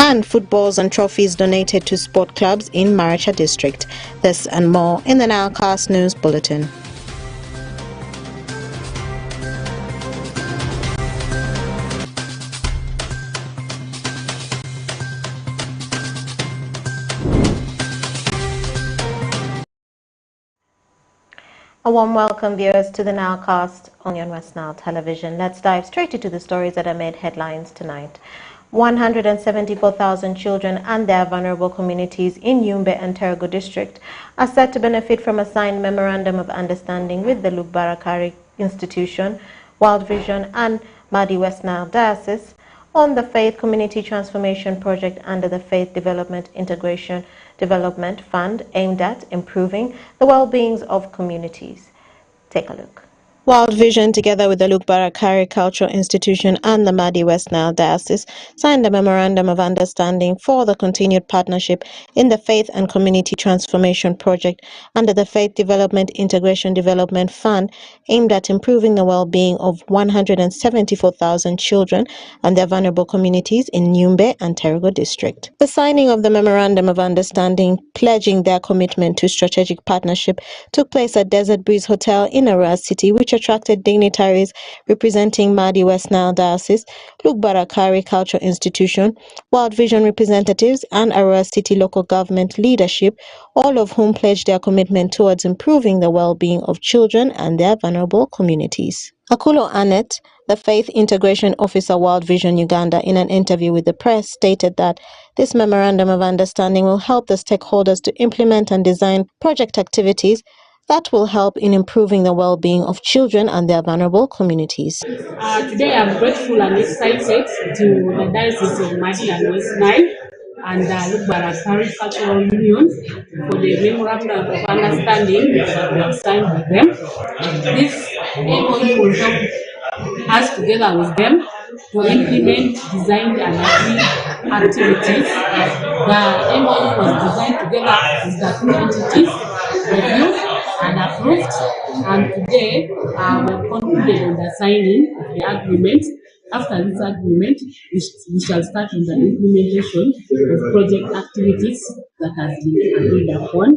and footballs and trophies donated to sport clubs in Maricha district. This and more in the NILE News Bulletin. A warm welcome, viewers, to the NILEcast on West Nile Television. Let's dive straight into the stories that have made headlines tonight. 174,000 children and their vulnerable communities in Yumbe and Terego district are set to benefit from a signed memorandum of understanding with the Luke Barakari Institution, World Vision and Mahdi West Nile Diocese on the Faith Community Transformation Project under the Faith Development Integration Development Fund aimed at improving the well-being of communities. Take a look. World Vision, together with the Luke Barakari Cultural Institution and the Mahdi West Nile Diocese, signed a memorandum of understanding for the continued partnership in the Faith and Community Transformation Project under the Faith Development Integration Development Fund, aimed at improving the well-being of 174,000 children and their vulnerable communities in Yumbe and Terego district. The signing of the memorandum of understanding, pledging their commitment to strategic partnership, took place at Desert Breeze Hotel in Arua City, which attracted dignitaries representing Mahdi West Nile Diocese, Luke Barakari Cultural Institution, World Vision representatives, and Arua City local government leadership, all of whom pledged their commitment towards improving the well-being of children and their vulnerable communities. Akulo Annette, the Faith Integration Officer, World Vision Uganda, in an interview with the press, stated that this memorandum of understanding will help the stakeholders to implement and design project activities that will help in improving the well-being of children and their vulnerable communities. Today I'm grateful and excited to the Diocese of Mahdi and West Nile and Luke Barakari Cultural Union for the memorandum of understanding that we have signed with them. This MOU will help us together with them to implement, design and agree activities. The MOU was designed together with the two entities, reviewed and approved, and today we have concluded on the signing of the agreement. After this agreement, we shall start on the implementation of project activities that has been agreed upon.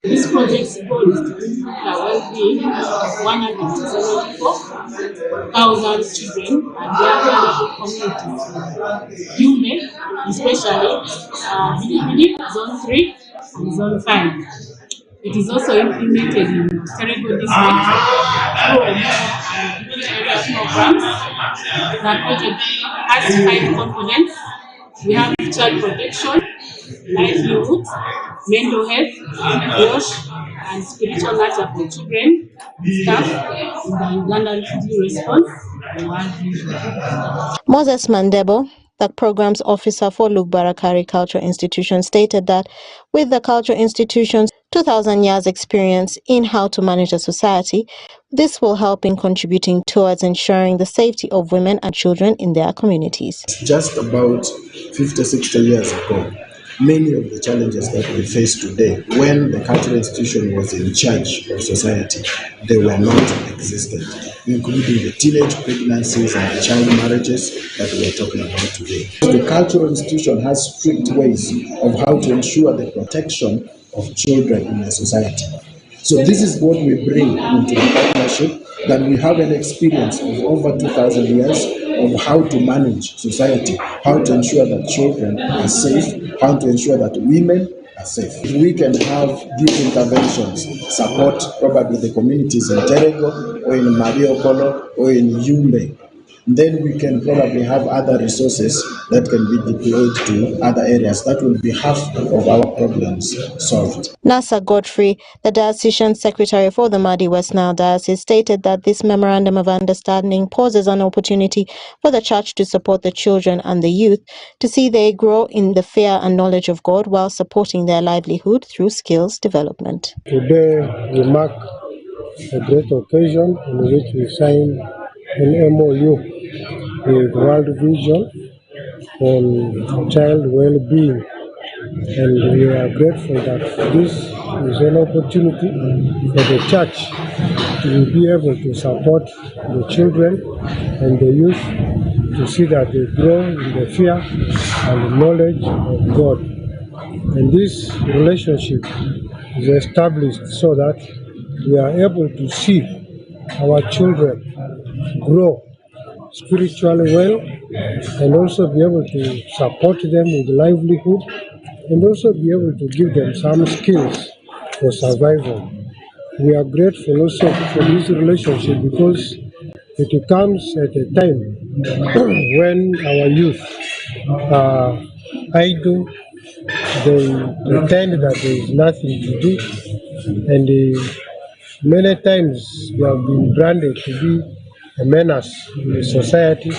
This project's goal is to improve the well-being of 174,000 children and their vulnerable communities. Yume, especially Bilibili, Zone 3 and Zone 5. It is also implemented in Terego district through and area programs. The project has 5 components. We have child protection, livelihood, mental health, health, and spiritual nurture for children, staff in the Ugandan refugee response, and World Vision. Moses Mandebo, the Programs Officer for Luke Barakari Cultural Institution, stated that with the cultural institution's 2,000 years experience in how to manage a society, this will help in contributing towards ensuring the safety of women and children in their communities. Just about 50-60 years ago, many of the challenges that we face today, when the cultural institution was in charge of society, they were not existent, including the teenage pregnancies and the child marriages that we are talking about today. The cultural institution has strict ways of how to ensure the protection of children in a society. So this is what we bring into the partnership, that we have an experience of over 2,000 years of how to manage society, how to ensure that children are safe, how to ensure that women are safe. If we can have these interventions support probably the communities in Terego or in Mariokolo or in Yumbe, then we can probably have other resources that can be deployed to other areas. That will be half of our problems solved. Nasa Godfrey, the Diocesan Secretary for the Mahdi West Nile Diocese, stated that this memorandum of understanding poses an opportunity for the Church to support the children and the youth to see they grow in the fear and knowledge of God while supporting their livelihood through skills development. Today we mark a great occasion in which we sign an MOU with World Vision on child well-being, and we are grateful that this is an opportunity for the Church to be able to support the children and the youth to see that they grow in the fear and the knowledge of God. And this relationship is established so that we are able to see our children grow spiritually well, and also be able to support them with livelihood, and also be able to give them some skills for survival. We are grateful also for this relationship because it comes at a time when our youth are idle, they pretend that there is nothing to do, and many times they have been branded to be a menace in the society.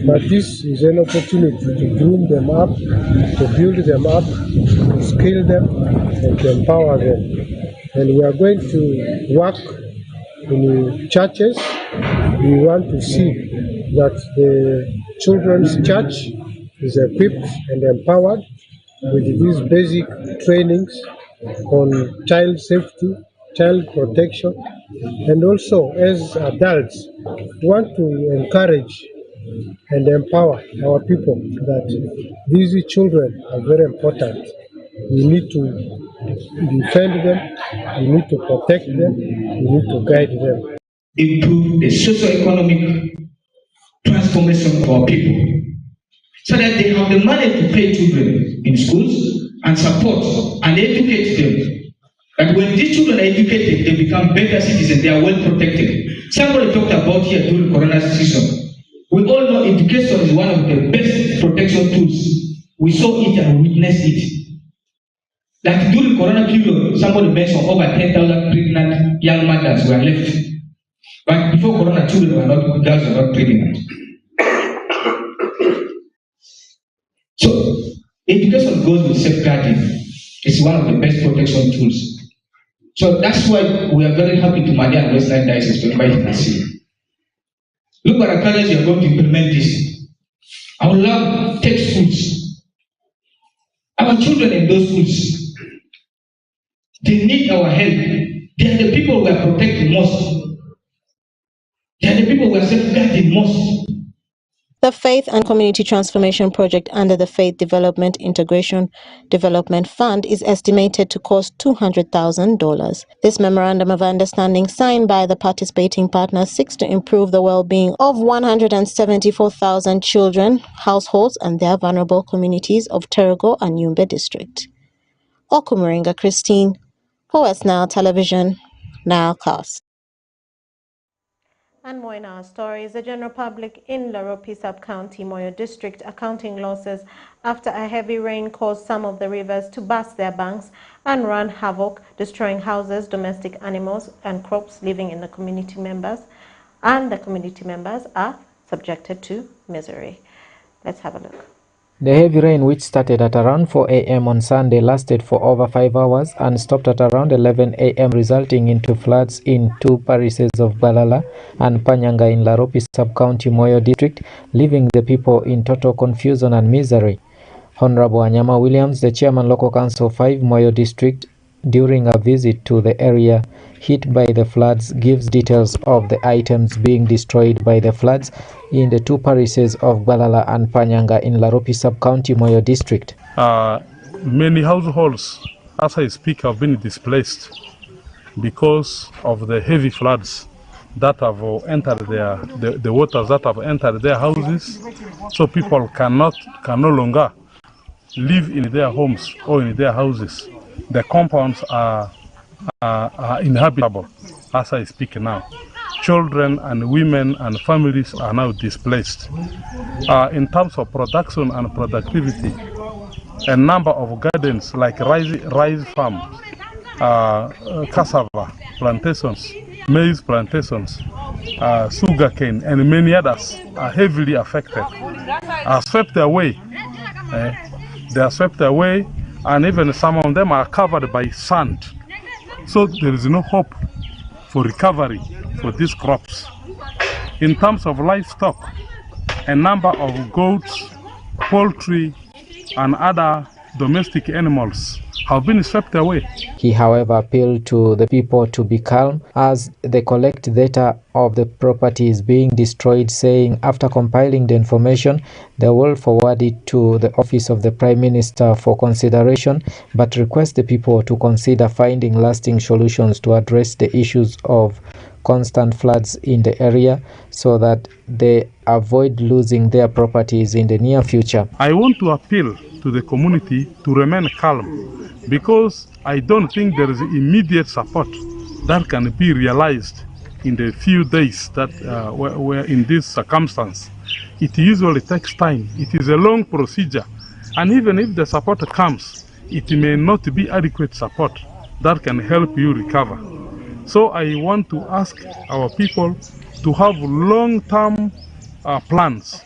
But this is an opportunity to groom them up, to build them up, to skill them, and to empower them. And we are going to work in churches. We want to see that the children's church is equipped and empowered with these basic trainings on child safety, child protection, and also as adults, we want to encourage and empower our people that these children are very important. We need to defend them, we need to protect them, we need to guide them. Improve the socio-economic transformation of our people so that they have the money to pay children in schools and support and educate them. And when these children are educated, they become better citizens, they are well protected. Somebody talked about here during Corona season. We all know education is one of the best protection tools. We saw it and witnessed it. Like during Corona period, somebody mentioned over 10,000 pregnant young mothers were left. But before Corona, children were not, girls were not pregnant. So, education goes with safeguarding. It's one of the best protection tools. So that's why we are very happy to Madian Western Diocese to invite us here. Look at our college, you are going to implement this. I would love tech schools. Our children in those schools, they need our help. They are the people we are protecting most. They are the people we are safeguarding most. The Faith and Community Transformation Project under the Faith Development Integration Development Fund is estimated to cost $200,000. This Memorandum of Understanding signed by the participating partners seeks to improve the well-being of 174,000 children, households, and their vulnerable communities of Terego and Yumbe District. Okumuringa Christine, for West Nile Television, Nilecast. And more in our stories, the general public in Laropi Sub-County, Moyo District, are counting losses after a heavy rain caused some of the rivers to burst their banks and run havoc, destroying houses, domestic animals, and crops living in the community members. And the community members are subjected to misery. Let's have a look. The heavy rain, which started at around 4 a.m. on Sunday, lasted for over 5 hours and stopped at around 11 a.m., resulting into floods in two parishes of Balala and Panyanga in Laropi Sub-County, Moyo District, leaving the people in total confusion and misery. Honorable Anyama Williams, the chairman Local Council 5, Moyo District, during a visit to the area hit by the floods, gives details of the items being destroyed by the floods in the two parishes of Balala and Panyanga in Laropi Sub-County, Moyo District. Many households, as I speak, have been displaced because of the heavy floods that have entered the waters that have entered their houses. So people can no longer live in their homes or in their houses. The compounds are inhabitable as I speak now. Children and women and families are now displaced. In terms of production and productivity, a number of gardens like rice farms, cassava plantations, maize plantations, sugarcane, and many others are heavily affected, are swept away. They are swept away, and even some of them are covered by sand. So there is no hope for recovery for these crops. In terms of livestock, a number of goats, poultry, and other domestic animals have been swept away. He, however, appealed to the people to be calm as they collect data of the properties being destroyed, saying after compiling the information, they will forward it to the office of the Prime Minister for consideration, but request the people to consider finding lasting solutions to address the issues of constant floods in the area so that they avoid losing their properties in the near future. I want to appeal to the community to remain calm because I don't think there is immediate support that can be realized in the few days that we're in this circumstance. It usually takes time. It is a long procedure, and even if the support comes, it may not be adequate support that can help you recover. So I want to ask our people to have long-term plans.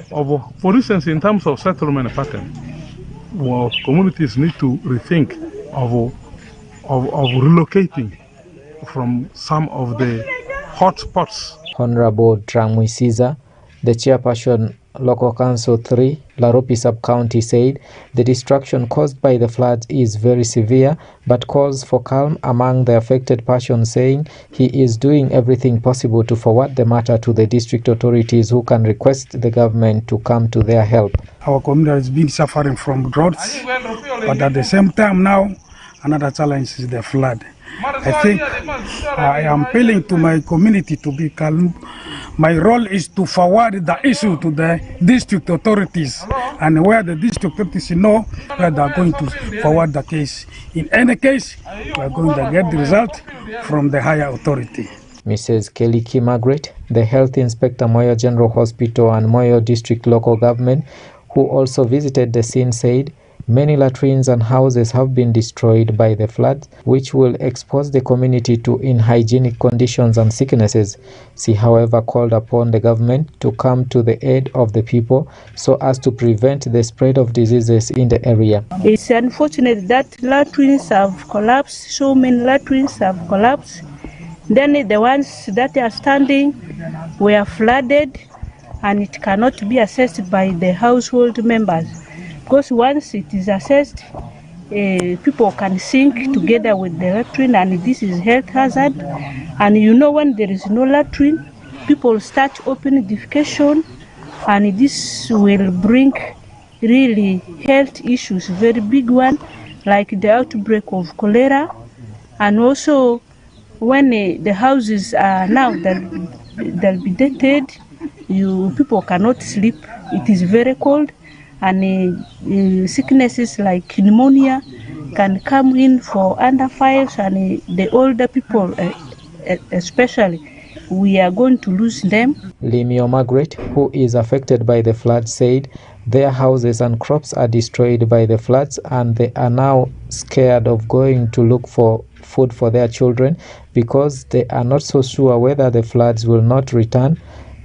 For instance, in terms of settlement pattern, well, communities need to rethink of relocating from some of the hotspots. Honorable Tramwisiza, the chairperson, Local Council 3, Laropi Sub-County, said the destruction caused by the floods is very severe, but calls for calm among the affected persons, saying he is doing everything possible to forward the matter to the district authorities who can request the government to come to their help. Our community has been suffering from droughts, but at the same time now, another challenge is the flood. I think I am appealing to my community to be calm. My role is to forward the issue to the district authorities, and where the district authorities know where they are going to forward the case. In any case, we are going to get the result from the higher authority. Mrs. Keliki Margaret, the Health Inspector, Moyo General Hospital and Moyo District Local Government, who also visited the scene, said many latrines and houses have been destroyed by the floods, which will expose the community to unhygienic conditions and sicknesses. She, however, called upon the government to come to the aid of the people so as to prevent the spread of diseases in the area. It's unfortunate that latrines have collapsed, so many latrines have collapsed. Then the ones that are standing were flooded, and it cannot be assessed by the household members. Because once it is assessed, people can sink together with the latrine, and this is health hazard. And you know, when there is no latrine, people start open defecation, and this will bring really health issues, very big one, like the outbreak of cholera. And also, when the houses are now they'll be dated, people cannot sleep. It is very cold. And sicknesses like pneumonia can come in for under 5s, and the older people especially, we are going to lose them. Limio Margaret, who is affected by the flood, said their houses and crops are destroyed by the floods, and they are now scared of going to look for food for their children because they are not so sure whether the floods will not return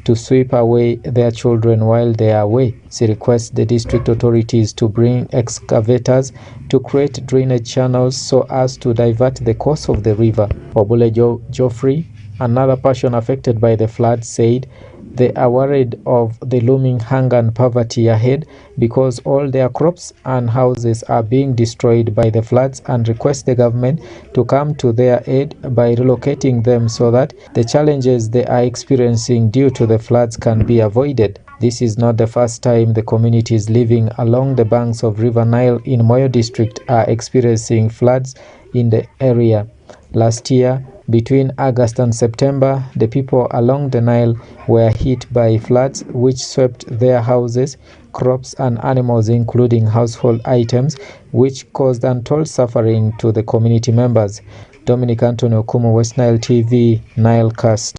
to sweep away their children while they are away. She requests the district authorities to bring excavators to create drainage channels so as to divert the course of the river. Obule Geoffrey, another person affected by the flood, said they are worried of the looming hunger and poverty ahead because all their crops and houses are being destroyed by the floods, and request the government to come to their aid by relocating them so that the challenges they are experiencing due to the floods can be avoided. This is not the first time the communities living along the banks of River Nile in Moyo district are experiencing floods in the area. Last year, between August and September, the people along the Nile were hit by floods which swept their houses, crops and animals, including household items, which caused untold suffering to the community members. Dominic Antonio Okumu, West Nile TV, Nilecast.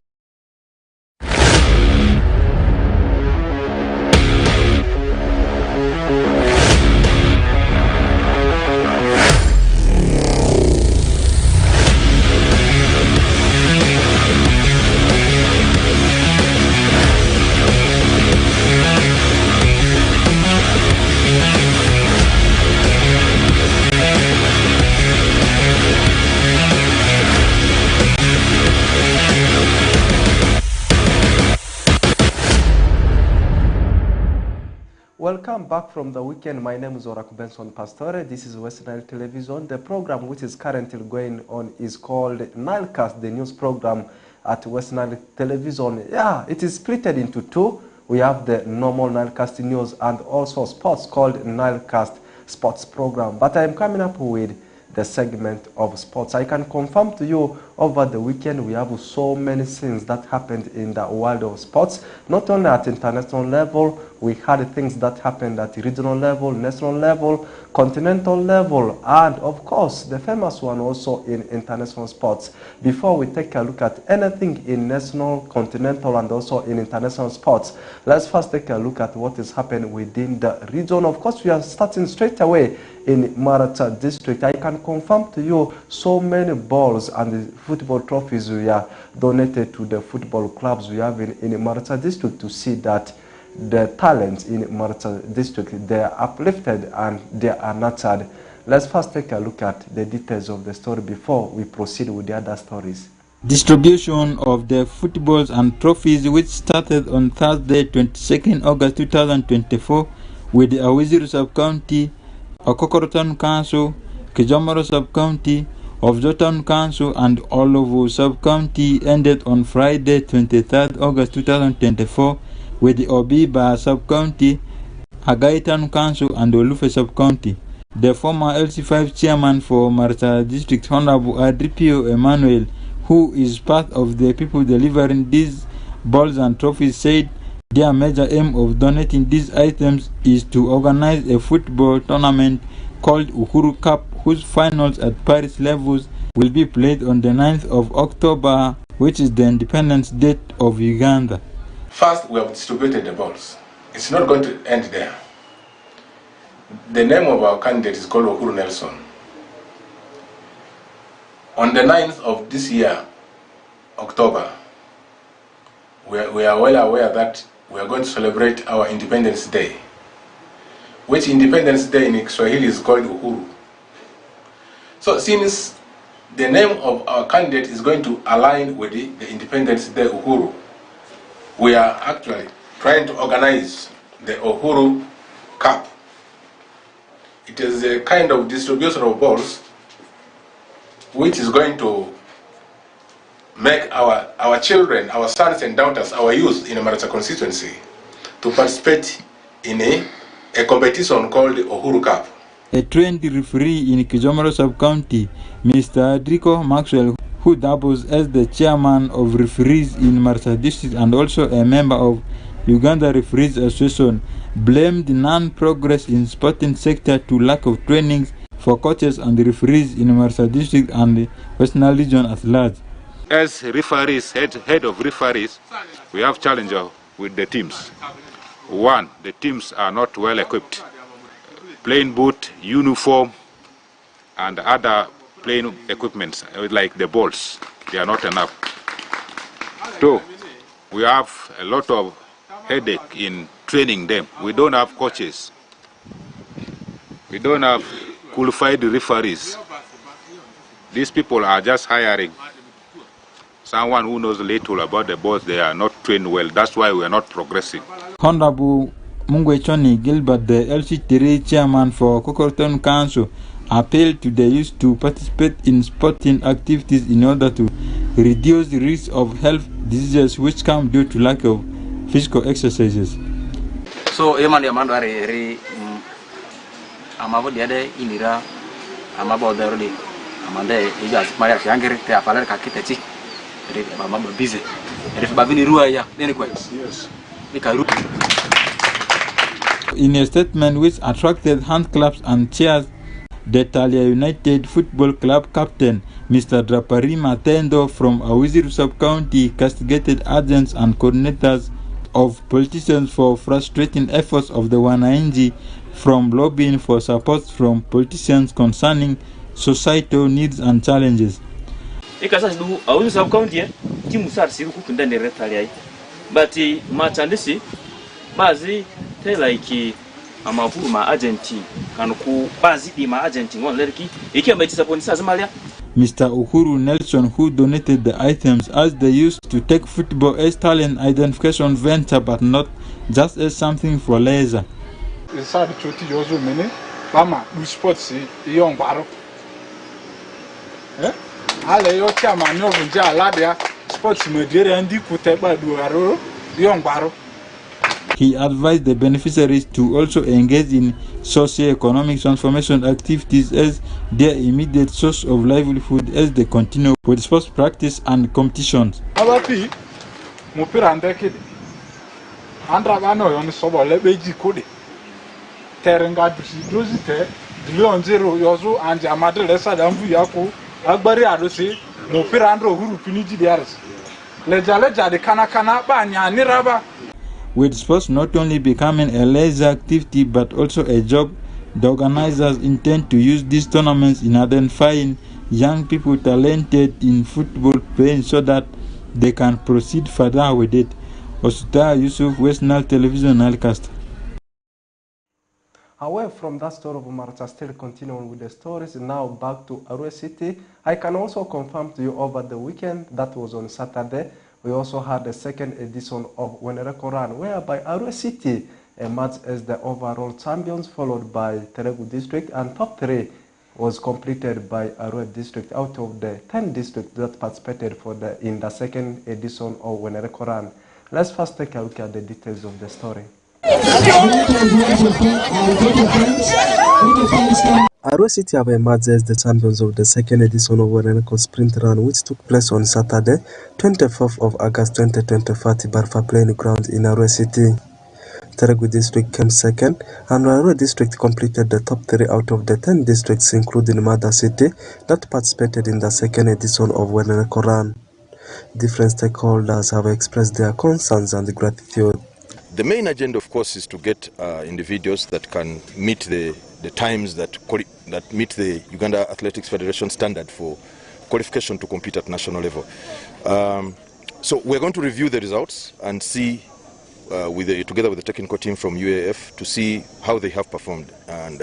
Welcome back from the weekend. My name is Oraku Benson Pastore. This is West Nile Television. The program which is currently going on is called NILEcast, the news program at West Nile Television. Yeah, it is split into two. We have the normal NILEcast news and also sports called NILEcast Sports Program. But I am coming up with the segment of sports. I can confirm to you over the weekend we have so many things that happened in the world of sports, not only at international level. We had things that happened at regional level, national level, continental level, and of course the famous one also in international sports. Before we take a look at anything in national, continental, and also in international sports, let's first take a look at what is happening within the region. Of course, we are starting straight away in Marata district. I can confirm to you so many balls and football trophies we are donated to the football clubs we have in Marata district to see that the talents in Marata district, they are uplifted and they are nurtured. Let's first take a look at the details of the story before we proceed with the other stories. Distribution of the footballs and trophies, which started on Thursday 22nd August 2024 with the Awiziri Sub-County, Okokorotan Council, Kijomoro Sub-County, Ofjotown Council and Olovo Sub-County, ended on Friday 23rd August 2024 with the Obiba Sub-County, Agaitan Council and Olufe Sub-County. The former LC5 chairman for Marata District, Honorable Adripio Emmanuel, who is part of the people delivering these balls and trophies, said their major aim of donating these items is to organize a football tournament called Uhuru Cup, whose finals at Paris levels will be played on the 9th of October, which is the independence date of Uganda. First, we have distributed the balls. It's not going to end there. The name of our candidate is called Uhuru Nelson. On the 9th of this year, October, we are well aware that we are going to celebrate our Independence Day, which Independence Day in Swahili is called Uhuru. So since the name of our candidate is going to align with the Independence Day Uhuru, we are actually trying to organize the Uhuru Cup. It is a kind of distribution of balls which is going to make our children, our sons and daughters, our youth in the Marata constituency to participate in a competition called the Uhuru Cup. A trained referee in Kijomoro Sub-County, Mr. Adrico Maxwell, who doubles as the chairman of referees in Marata District and also a member of Uganda Referees Association, blamed non-progress in sporting sector to lack of trainings for coaches and referees in Marata District and the Western region at large. As referees, head of referees, we have challenges with the teams. One, the teams are not well equipped. Playing boot, uniform, and other playing equipments like the balls, they are not enough. Two, we have a lot of headache in training them. We don't have coaches. We don't have qualified referees. These people are just hiring someone who knows little about the balls. They are not trained well. That's why we are not progressing. Honorable Mungwechoni Gilbert, the LC3 chairman for Kokorton Council, appealed to the youth to participate in sporting activities in order to reduce the risk of health diseases which come due to lack of physical exercises. So, amabo diade inira amabo darodi amande ija maria shangere te afalere kakiteti re mama busy re babini ruwa ya nene kwa yes nikaru. In a statement which attracted hand claps and cheers, the Talia United Football Club captain, Mr. Drapari Matendo from Awiziri Sub-County, castigated agents and coordinators of politicians for frustrating efforts of the Wananchi from lobbying for support from politicians concerning societal needs and challenges. Awiziri Sub-County timu sar siku kunda ne Talia but machandisi bazi like amavu ma agenti kanuku bazi di ma agenti ngon lerki iki ameti saponisa zamalia. Mr. Uhuru Nelson, who donated the items, asked the youth to take football as talent identification venture but not just as something for leisure. Inside the choti yozo mene, Bama, do sports, young baro. Eh? Ale yo chairman of Nja Ladia, sports Nigeria and Dikuteba do Aro, young baro. He advised the beneficiaries to also engage in socio-economic transformation activities as their immediate source of livelihood as they continue with sports practice and competitions. Abapi, Mupira and Decade. Andra Vano on the Sobo Lebeji Kodi. Terenga Dosite, Leon Zero Yozo, and Amade Lessa Dambu Yaku, Agbari Adosi, Mupira Andro Huru Piniji Diaris. Leja de Kanakana, Banya, Niraba. With sports not only becoming a leisure activity but also a job, the organizers intend to use these tournaments in identifying young people talented in football playing so that they can proceed further with it. Osuta Yusuf, West Nile Television, Nilcast. Away from that story of Marcha, still continuing with the stories, now back to Arua City. I can also confirm to you over the weekend, that was on Saturday, we also had the second edition of Wenereko Run, whereby Arua City emerged as the overall champions, followed by Teregu District, and top 3 was completed by Arua District out of the 10 districts that participated in the second edition of Wenereko Run. Let's first take a look at the details of the story. Arua City have emerged as the champions of the second edition of Wenereko Sprint Run, which took place on Saturday, 24th of August 2024 at Barfa Playing Ground in Arua City. Teregu District came second, and Arua District completed the top 3 out of the 10 districts, including Mother City, that participated in the second edition of Wenereko Run. Different stakeholders have expressed their concerns and gratitude. The main agenda, of course, is to get individuals that can meet the times that meet the Uganda Athletics Federation standard for qualification to compete at national level. So we're going to review the results and see, together with the technical team from UAF, to see how they have performed. And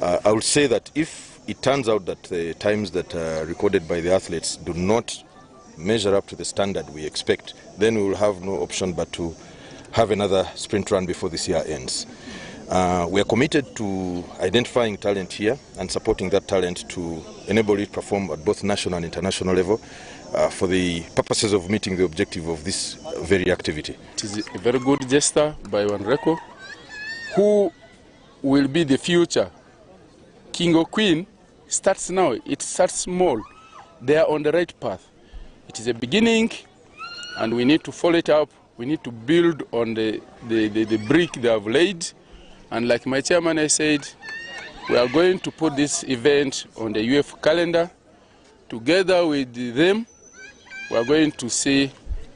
I would say that if it turns out that the times that are recorded by the athletes do not measure up to the standard we expect, then we will have no option but to have another sprint run before this year ends. We are committed to identifying talent here and supporting that talent to enable it to perform at both national and international level for the purposes of meeting the objective of this very activity. It is a very good gesture by Wenereko, who will be the future. King or Queen starts now, it starts small. They are on the right path. It is a beginning and we need to follow it up. We need to build on the brick they have laid. And like my chairman has said, we are going to put this event on the UF calendar. Together with them, we are going to see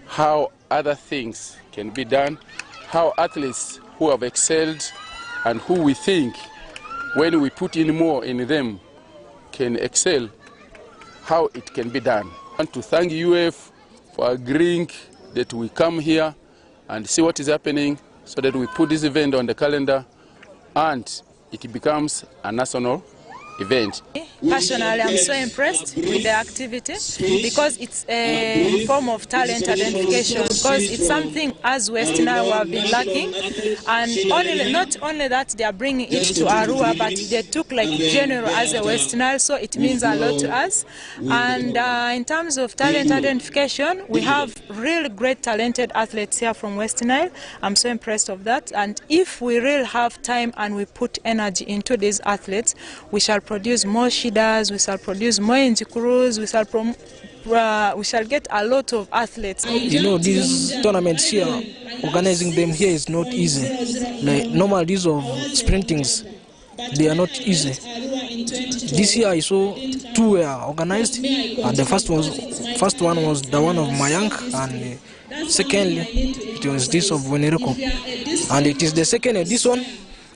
how other things can be done, how athletes who have excelled and who we think, when we put in more in them, can excel, how it can be done. I want to thank UF for agreeing that we come here and see what is happening so that we put this event on the calendar and it becomes a national event. Personally, I'm so impressed with the activity because it's a form of talent identification, because it's something as West Nile have been lacking, and not only that they are bringing it to Arua, but they took like general as a West Nile, so it means a lot to us. And in terms of talent identification, we have really great talented athletes here from West Nile. I'm so impressed of that, and if we really have time and we put energy into these athletes, we shall produce more Shidas, we shall produce more Injikurus, we shall get a lot of athletes. You know, these tournaments here, organizing them here is not easy. Like normal days of sprintings, they are not easy. This year I saw 2 were organized, and the first one was the one of Mayank, and secondly it was this of Wenereko, and it is the second edition.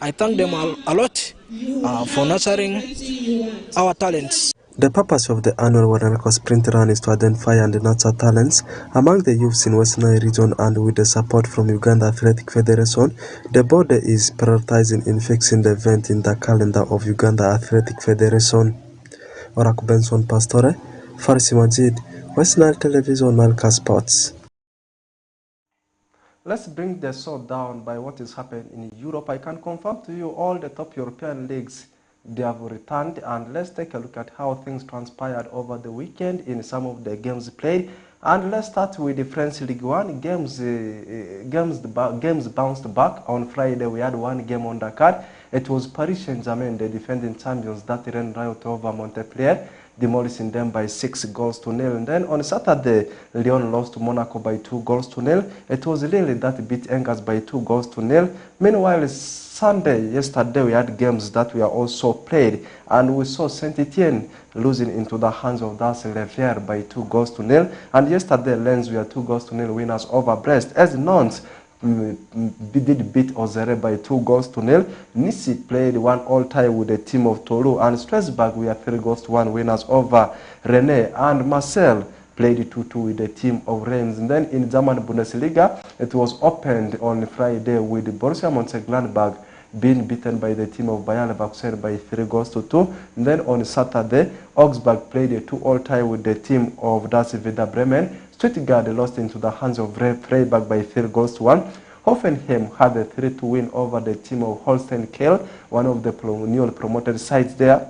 I thank them a lot for nurturing our talents. The purpose of the annual Wenereko Sprint Run is to identify and nurture talents among the youths in West Nile region, and with the support from Uganda Athletic Federation, the board is prioritizing in fixing the event in the calendar of Uganda Athletic Federation. Oraku Benson Pastore, Farsi Majid, West Nile Television, Nilcast Sports. let's bring the sword down by what is happening in Europe. I can confirm to you all the top European leagues, they have returned, and let's take a look at how things transpired over the weekend in some of the games played. And let's start with the French League One. Games bounced back. On Friday, we had one game on the card. It was Paris Saint-Germain, the defending champions, that ran riot over Montpellier, demolishing them by 6-0. And then on Saturday, Lyon lost to Monaco by 2-0. It was Lille that beat Angers by 2-0. Meanwhile, yesterday, we had games that were also played, and we saw Saint-Etienne losing into the hands of Dax Levier by 2-0. And yesterday, Lens were 2-0 winners over Brest, as Nantes did beat Auxerre by 2-0. Nice played 1-1 tie with the team of Toulouse, and Strasbourg were 3-1 winners over Rennes, and Marseille played 2-2 with the team of Reims. And then in German Bundesliga, it was opened on Friday with Borussia Mönchengladbach being beaten by the team of Bayer Leverkusen by 3-2. And then on Saturday, Augsburg played a 2-2 tie with the team of Werder Bremen. Stuttgart lost into the hands of Freiburg by 3-1. Hoffenheim had a 3-2 win over the team of Holstein Kiel, one of the newly promoted sides there.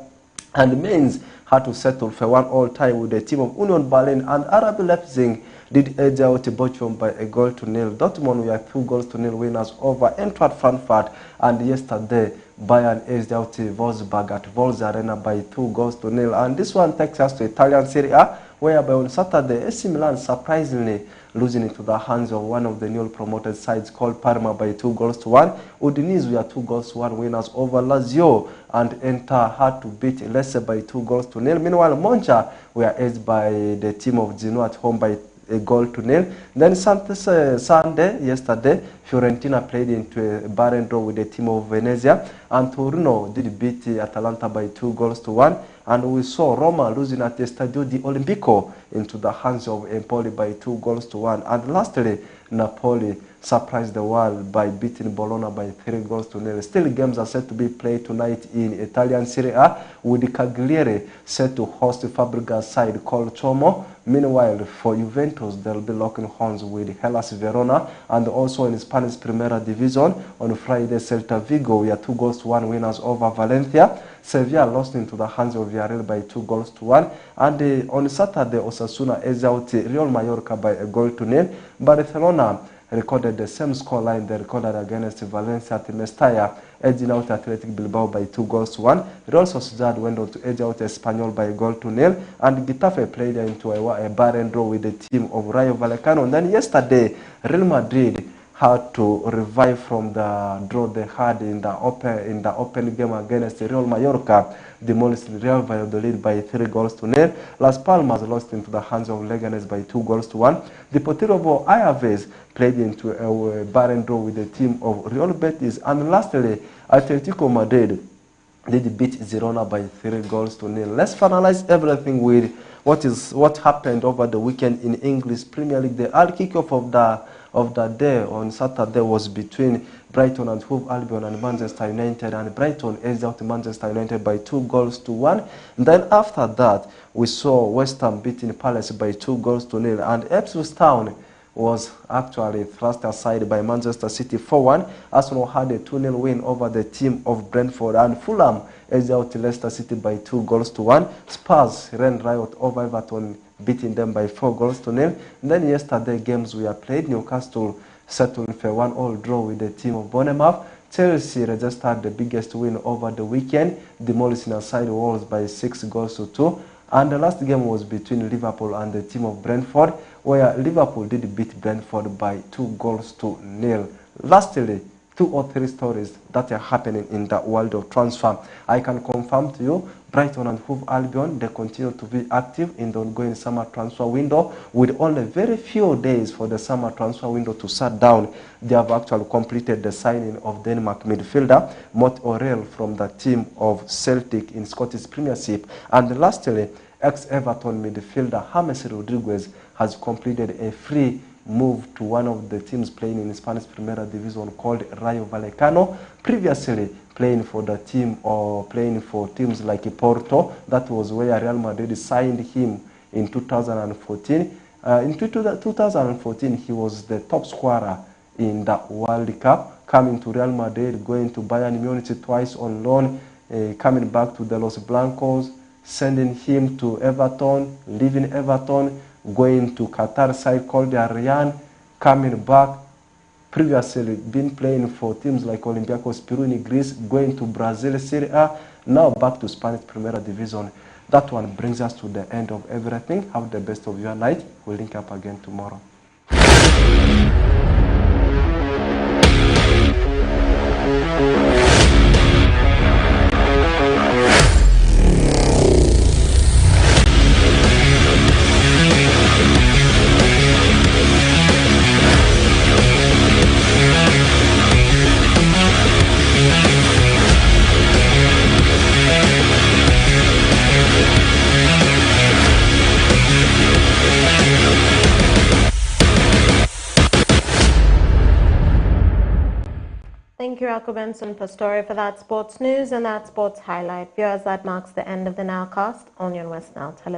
And Mainz had to settle for 1-1 tie with the team of Union Berlin, and RB Leipzig did edge out Bochum by 1-0. Dortmund were 2-0 winners over Eintracht Frankfurt, and yesterday Bayern edged out Wolfsburg at Volz Arena by 2-0. And this one takes us to Italian Serie A, whereby on Saturday, AC Milan surprisingly losing into the hands of one of the newly promoted sides called Parma by 2-1. Udinese were 2-1 winners over Lazio, and Inter had to beat Lecce by 2-0. Meanwhile, Monza were edged by the team of Genoa at home by 1-0. Then Sunday, yesterday, Fiorentina played into a barren draw with the team of Venezia, and Torino did beat Atalanta by 2-1. And we saw Roma losing at the Stadio di Olimpico into the hands of Empoli by 2-1. And lastly, Napoli surprised the world by beating Bologna by 3-0. Still, games are set to be played tonight in Italian Serie A, with the Cagliari set to host Fabregas' side called Como. Meanwhile, for Juventus, they'll be locking horns with Hellas Verona. And also in Spanish Primera Division, on Friday, Celta Vigo were 2-1 winners over Valencia. Sevilla lost into the hands of Villarreal by 2-1. And on Saturday, Osasuna edged out Real Mallorca by 1-0. Barcelona recorded the same scoreline they recorded against Valencia at Mestalla, edging out Athletic Bilbao by 2-1. Real Sociedad went on to edge out Espanyol by 1-0, and Getafe played into a barren draw with the team of Rayo Vallecano. And then yesterday, Real Madrid had to revive from the draw they had in the open game against Real Mallorca, demolished Real Valladolid by 3-0. Las Palmas lost into the hands of Leganes by 2-1. Deportivo Alaves played into a barren draw with the team of Real Betis. And lastly, Atletico Madrid did beat Girona by 3-0. Let's finalize everything with what happened over the weekend in English Premier League. The early kickoff of the day on Saturday was between Brighton and Hove Albion and Manchester United, and Brighton edged out Manchester United by 2-1. And then after that, we saw West Ham beating Palace by 2-0, and Ipswich Town was actually thrust aside by Manchester City 4-1. Arsenal had a 2-0 win over the team of Brentford, and Fulham edged out Leicester City by 2-1. Spurs ran riot over Everton, beating them by 4-0. Then yesterday, games were played. Newcastle settled for 1-1 draw with the team of Bournemouth. Chelsea registered the biggest win over the weekend, demolishing aside Wolves by 6-2. And the last game was between Liverpool and the team of Brentford, where Liverpool did beat Brentford by 2-0. Lastly, 2 or 3 stories that are happening in the world of transfer. I can confirm to you, Brighton and Hove Albion, they continue to be active in the ongoing summer transfer window, with only very few days for the summer transfer window to shut down. They have actually completed the signing of Denmark midfielder Mot Orel from the team of Celtic in Scottish Premiership. And lastly, ex-Everton midfielder James Rodriguez has completed a free move to one of the teams playing in Spanish Primera Division called Rayo Vallecano, previously playing for the team or playing for teams like Porto. That was where Real Madrid signed him in 2014. In 2014, he was the top scorer in the World Cup, coming to Real Madrid, going to Bayern Munich twice on loan, coming back to the Los Blancos, sending him to Everton, leaving Everton, going to Qatar side called the Aryan, coming back, previously been playing for teams like Olympiacos Peru in Greece, going to Brazil Serie A, now back to Spanish Primera Division. That one brings us to the end of everything. Have the best of your night. We'll link up again tomorrow. Thank you, Rocco Benson Pastore, for that sports news and that sports highlight. Viewers, that marks the end of the Nowcast on West Nile Television.